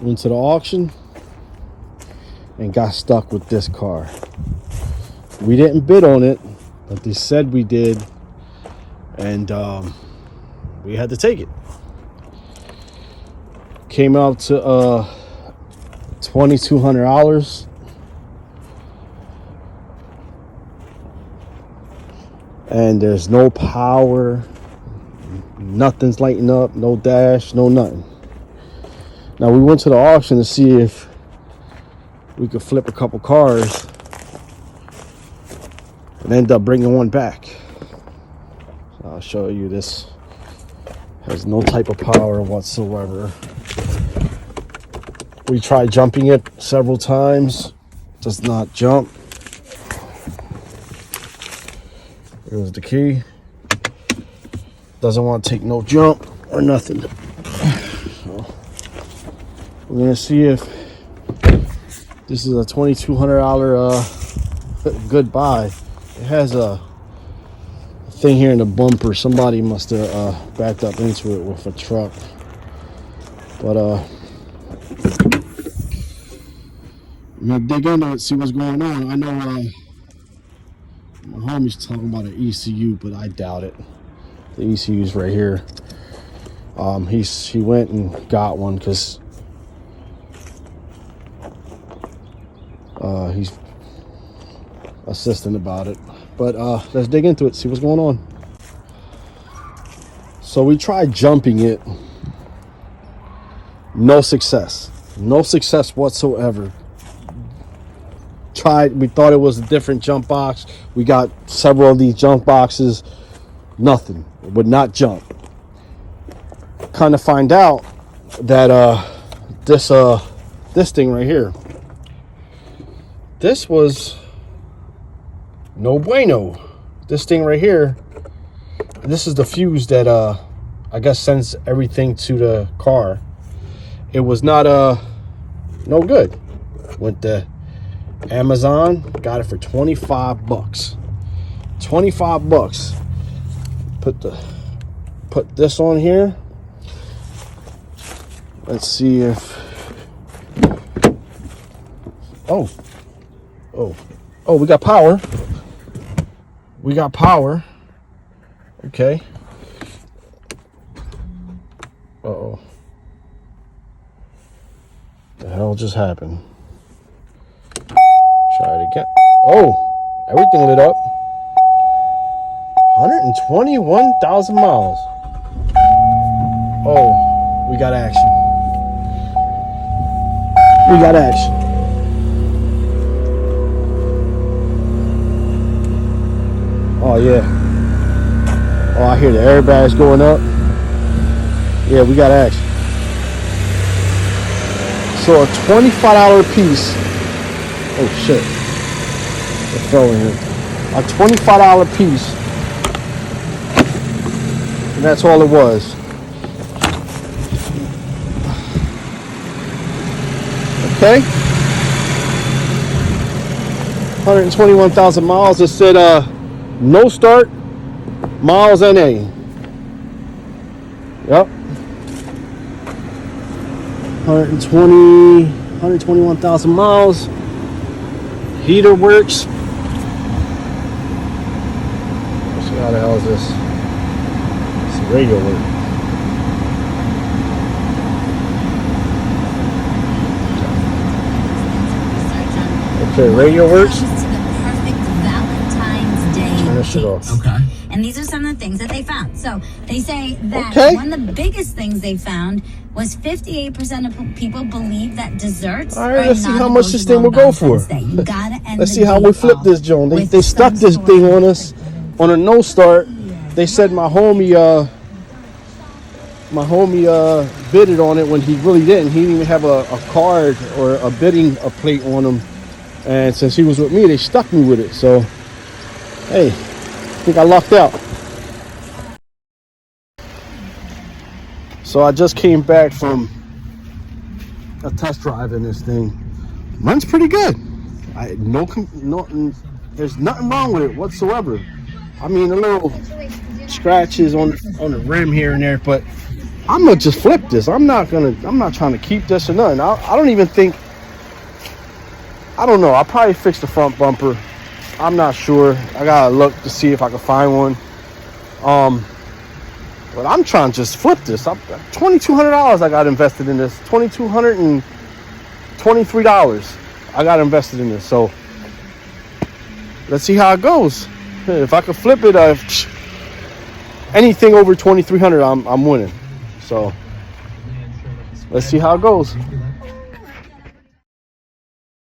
Went to the auction and got stuck with this car. We didn't bid on it, but they said we did, and we had to take it. Came out to $2,200. And there's no power, nothing's lighting up, no dash, no nothing. Now we went to the auction to see if we could flip a couple cars and end up bringing one back. So I'll show you. This has no type of power whatsoever. We tried jumping it several times, does not jump. Here's the key. Doesn't want to take no jump or nothing. So we're gonna see if this is a $2,200 good buy. It has a thing here in the bumper. Somebody must have backed up into it with a truck. But I'm gonna dig into it, see what's going on. I know my homie's talking about an ECU, but I doubt it. The ECU's right here. He went and got one because he's assistant about it. But let's dig into it, see what's going on. So we tried jumping it. No success. No success whatsoever. We thought it was a different jump box. We got several of these jump boxes. Nothing. It would not jump. Kind of find out that this thing right here, this was no bueno. This thing right here, this is the fuse that I guess sends everything to the car. It was not no good. Went to Amazon, got it for 25 bucks. 25 bucks. Put this on here. Let's see if oh, we got power. We got power. Okay. Uh-oh. The hell just happened? Try it again. Oh, everything lit up. 121,000 miles. Oh, we got action. We got action. Oh, yeah. Oh, I hear the airbags going up. Yeah, we got action. So a $25 piece. Oh shit. It fell in here. A $25 piece. And that's all it was. Okay. 121,000 miles. It said no start. Miles NA. Yep. 121,000 miles. Heater works. Let's see how the hell is this? It's radio work. Okay, radio works. To the perfect Valentine's Day. Turn this shit off. Okay. And these are some of the things that they found. So they say that one of the biggest things they found was 58% of people believe that desserts. All right, let's see how much this thing will go for. Let's see how we flip this joint. They stuck this thing on us on a no start. They said my homie bidded on it when he really didn't. He didn't even have a card or a bidding plate on him. And since he was with me, they stuck me with it. So, hey, I think I lucked out. So I just came back from a test drive in this thing. Runs pretty good. There's nothing wrong with it whatsoever. I mean, a little scratches on the rim here and there, but I'm gonna just flip this. I'm not trying to keep this or nothing. I don't even think. I don't know. I'll probably fix the front bumper. I'm not sure. I gotta look to see if I can find one. But I'm trying to just flip this. $2,200 I got invested in this. $2,223 I got invested in this. So let's see how it goes. If I can flip it, anything over $2,300, I'm winning. So let's see how it goes.